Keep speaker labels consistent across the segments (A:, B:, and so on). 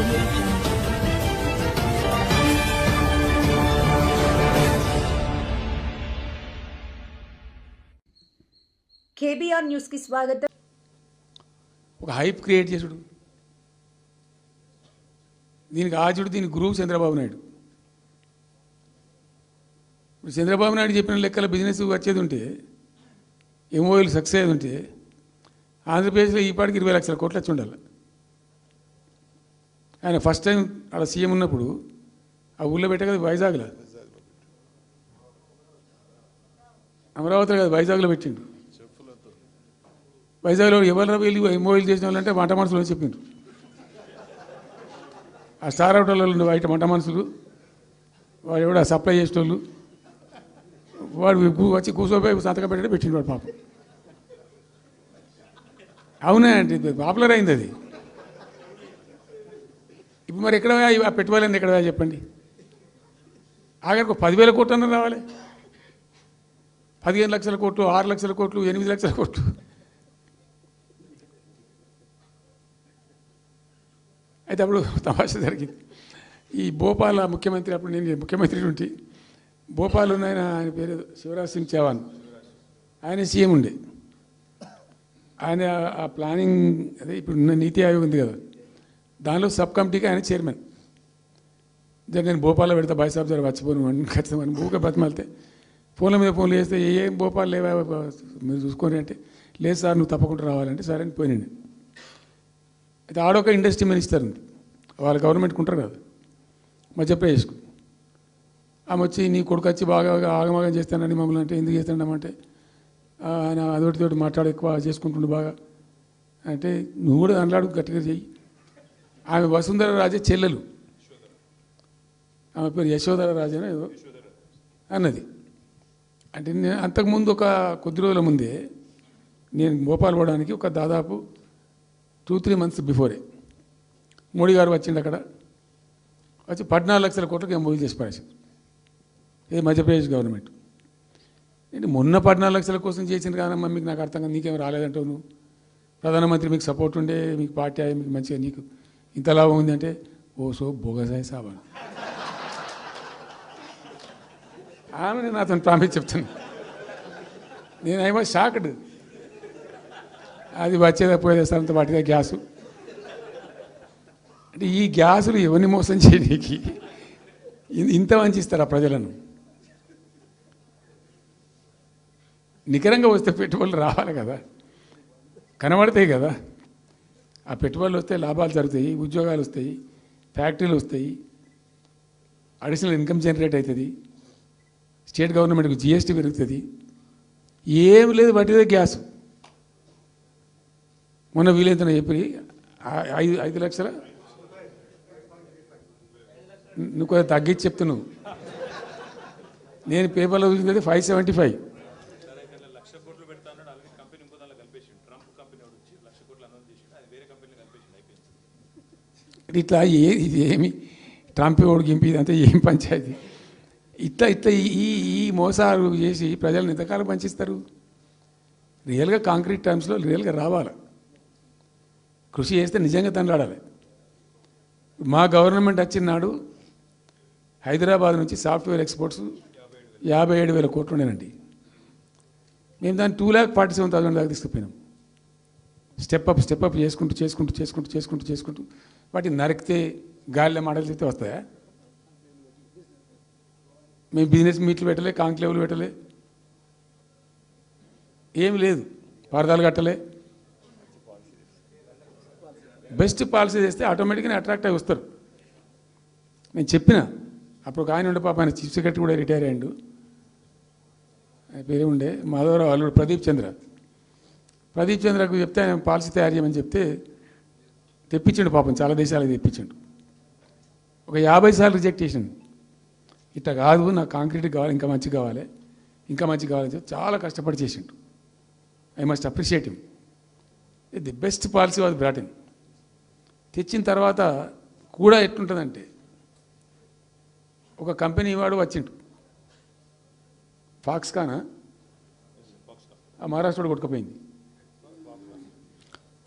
A: audio jungle.
B: KBR news కి స్వాగతం.
C: ఒక హైప్ క్రియేట్ చేసుడు, దీనికి ఆజుడు, దీనికి గురువు చంద్రబాబు నాయుడు. ఇప్పుడు చంద్రబాబు నాయుడు చెప్పిన లెక్కల బిజినెస్ వచ్చేది ఉంటే, ఎంఓఎల్ సక్సెస్ అయ్యేది ఉంటే, ఆంధ్రప్రదేశ్లో ఈ పాటికి 20 లక్షల కోట్లు వచ్చి ఉండాలి. ఆయన ఫస్ట్ టైం అలా సీఎం ఉన్నప్పుడు ఆ ఊళ్ళో పెట్టే కదా, వైజాగ్లో, అమరావతిలో కదా, వైజాగ్లో పెట్టిండు. వైజాగ్లో ఎవరు వెళ్ళి ఎంఓఎల్ చేసిన వాళ్ళంటే వంట మనుషులు అని చెప్పిండ్రు. ఆ స్టార్ హోటల్లో ఉండే బయట వంట మనుషులు, వాడు ఎవడ సప్లై చేసేటోళ్ళు, వాడు వచ్చి కూర్చోపోయి సంతకం పెట్టే పెట్టిండు వాడు పాపం. అవునా అంటే పాపులర్ అయింది అది. ఇప్పుడు మరి ఎక్కడ ఆ పెట్టుబడులు ఎక్కడ చెప్పండి. ఆఖరికి 10,000 కోట్లు అన్న రావాలి. 15 లక్షల కోట్లు, 6 లక్షల కోట్లు, 8 లక్షల కోట్లు. అయితే అప్పుడు తమాషా జరిగింది. ఈ భోపాల్ ముఖ్యమంత్రి, అప్పుడు నేను ముఖ్యమంత్రి ఉంటే, భోపాల్ ఆయన పేరు శివరాజ్ సింగ్ చౌహాన్, ఆయన సీఎం ఉండే. ఆయన ఆ ప్లానింగ్, అదే ఇప్పుడు నీతి ఆయోగ్ ఉంది కదా, దానిలో సబ్ కమిటీకి ఆయన చైర్మన్. నేను భోపాల్లో పెడతా బాయ్ సాబ్ జర వచ్చిపోను అని ఖచ్చితంగా ఊరికే బతిమాలితే, ఫోన్ల మీద ఫోన్లు చేస్తే ఏం భోపాల్ లేవా మీరు చూసుకొని అంటే, లేదు సార్ నువ్వు తప్పకుండా రావాలంటే సరే అని పోయినండి. అయితే ఆడొక ఇండస్ట్రీ మినిస్టర్ ఉంది, వాళ్ళ గవర్నమెంట్కి ఉంటారు కదా మధ్యప్రదేశ్కు. ఆమె వచ్చి నీ కొడుకు వచ్చి బాగా ఆగమాగం చేస్తానని మమ్మల్ని అంటే, ఎందుకు చేస్తానమంటే ఆయన అదొకటితోటి మాట్లాడి ఎక్కువ చేసుకుంటుండే బాగా అంటే, నువ్వు కూడా అన్నాడు గట్టిగా చెయ్యి. ఆమె వసుంధర రాజే చెల్లెలు, ఆమె పేరు యశోధర రాజేనా ఏదో అన్నది. అంటే నేను అంతకుముందు ఒక కొద్ది రోజుల ముందే నేను భోపాల్ పోవడానికి ఒక దాదాపు 2-3 మంత్స్ బిఫోరే మోడీ గారు వచ్చిండు. అక్కడ వచ్చి 14 లక్షల కోట్లకి ఎంఓయూ చేసి పడేసారు. ఇది మధ్యప్రదేశ్ గవర్నమెంట్. ఏంటి మొన్న 14 లక్షల కోసం చేసింది కాదమ్మా, మీకు నాకు అర్థం కాదు, నీకేం రాలేదంటావు నువ్వు. ప్రధానమంత్రి మీకు సపోర్ట్ ఉండే, మీకు పార్టీ అయ్యి మీకు మంచిగా నీకు ఇంత లాభం ఉంది అంటే, ఓ సో బోగసాయి సాబా. ఆమె నేను అతను ప్రామిస్ చెప్తాను, నేను ఐ వాజ్ షాక్డ్. అది వచ్చేదా పోయేదా సార్ అంత వాటిదే గ్యాసు. అంటే ఈ గ్యాసులు ఎవరిని మోసం చేయడానికి ఇంత వంచిస్తారా ప్రజలను? నికరంగా వస్తే పెట్టుబడులు రావాలి కదా, కనబడతాయి కదా. ఆ పెట్టుబడులు వస్తే లాభాలు జరుగుతాయి, ఉద్యోగాలు వస్తాయి, ఫ్యాక్టరీలు వస్తాయి, అడిషనల్ ఇన్కమ్ జనరేట్ అవుతుంది, స్టేట్ గవర్నమెంట్కి జిఎస్టీ పెరుగుతుంది. ఏం లేదు, వాటిదే గ్యాసు. మొన్న వీలైతే చెప్పి 5 లక్షల, నువ్వు కొంచెం తగ్గించి చెప్తున్నావు. నేను పేపర్లో చూసింది 575. ఇట్లా ఇది ఏమి ట్రంప్ ఓడికి గింపి ఇదంతా ఏం పంచాయతీ. ఇట్లా ఇట్లా ఈ మోసాలు చేసి ప్రజలను ఎంతకాలం పంచిస్తారు? రియల్గా కాంక్రీట్ టర్మ్స్లో రియల్గా రావాలి, కృషి చేస్తే నిజంగా తండ్రాడాలి. మా గవర్నమెంట్ వచ్చిన నాడు హైదరాబాద్ నుంచి సాఫ్ట్వేర్ ఎక్స్పోర్ట్స్ 57,000 కోట్లు ఉండేనండి. మేము దాన్ని 2,47,000 దాకా తీసుకుపోయినాం. స్టెప్ అప్ చేసుకుంటూ వాటిని నరికితే గాలిలో మాటలు చెప్తే వస్తాయా? మేము బిజినెస్ మీట్లు పెట్టలే, కాంక్లేవ్లు పెట్టలే, ఏం లేదు, పరదాలు కట్టలే. బెస్ట్ పాలసీ చేస్తే ఆటోమేటిక్గా అట్రాక్ట్ అయి వస్తారు. నేను చెప్పిన అప్పుడు ఒక ఆయన ఉండే, పాప ఆయన చీఫ్ సెక్రటరీ కూడా రిటైర్ అయ్యిండు, ఆయన పేరే ఉండే మాధవరావు అల్లుడు ప్రదీప్ చంద్రకు చెప్తే ఆయన పాలసీ తయారు చేయమని చెప్తే తెప్పించండు. పాపం చాలా దేశాలకు తెప్పించండు. ఒక 50 సార్లు రిజెక్ట్ చేసిండు. ఇట్లా కాదు, నాకు కాంక్రీట్ కావాలి, ఇంకా మంచి కావాలి అని చెప్పి చాలా కష్టపడి చేసిండు. I must appreciate him. The best policy was brought in. తెచ్చిన తర్వాత కూడా ఎట్లుంటుందంటే, ఒక కంపెనీ వాడు వచ్చిండు, ఫాక్స్కానా, ఆ మహారాష్ట్రలో కొట్టుకుపోయింది.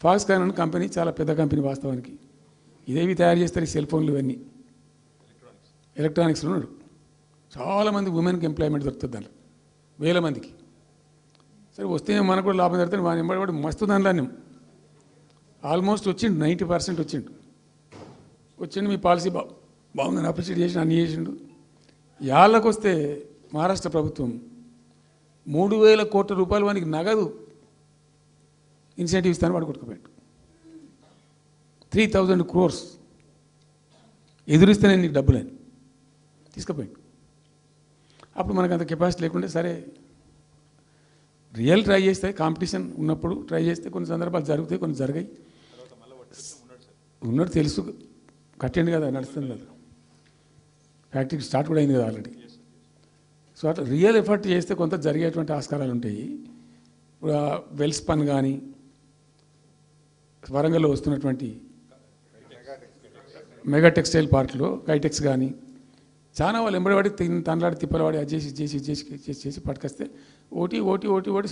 C: ఫాక్స్కాన్ అనే కంపెనీ చాలా పెద్ద కంపెనీ వాస్తవానికి. ఇదేవి తయారు చేస్తారు ఈ సెల్ ఫోన్లు ఇవన్నీ ఎలక్ట్రానిక్స్లో ఉన్నాడు. చాలామంది ఉమెన్కి ఎంప్లాయ్మెంట్ దొరుకుతుంది దాంట్లో, వేల మందికి. సరే వస్తే మనకు కూడా లాభం జరుగుతుంది. వాని ఎంబడి మస్తు దాంట్లో నేను ఆల్మోస్ట్ వచ్చిండు, 90% వచ్చిండు. మీ పాలసీ బాగుందని అప్రిషియేట్ చేసి అన్ని చేసిండు. యాళ్ళకు వస్తే మహారాష్ట్ర ప్రభుత్వం 3,000 కోట్ల రూపాయలు వానికి నగదు ఇన్సెంటివ్ ఇస్తాను వాడు కొట్టుకుపోయాడు. 3,000 crores ఎదురిస్తేనే నీకు డబ్బులని తీసుకుపోయాడు. అప్పుడు మనకు అంత కెపాసిటీ లేకుంటే సరే రియల్ ట్రై చేస్తే, కాంపిటీషన్ ఉన్నప్పుడు ట్రై చేస్తే కొన్ని సందర్భాలు జరుగుతాయి, కొన్ని జరిగాయి. ఉన్నట్టు తెలుసు, కట్టండి కదా, నడుస్తుంది కదా, ఫ్యాక్టరీ స్టార్ట్ కూడా అయింది కదా ఆల్రెడీ. సో అట్లా రియల్ ఎఫర్ట్ చేస్తే కొంత జరిగేటువంటి ఆస్కారాలు ఉంటాయి. ఇప్పుడు వెల్స్ పన్ కానీ, వరంగల్లో వస్తున్నటువంటి మెగా టెక్స్టైల్ పార్క్లో కైటెక్స్ కానీ, చాలా వాళ్ళు ఎంబడివాడి తనలాడి తిప్పలవాడి అది చేసి చేసి చేసి చేసి చేసి పట్టుకొస్తే ఓటీ ఓటీ ఓటీ ఓటీ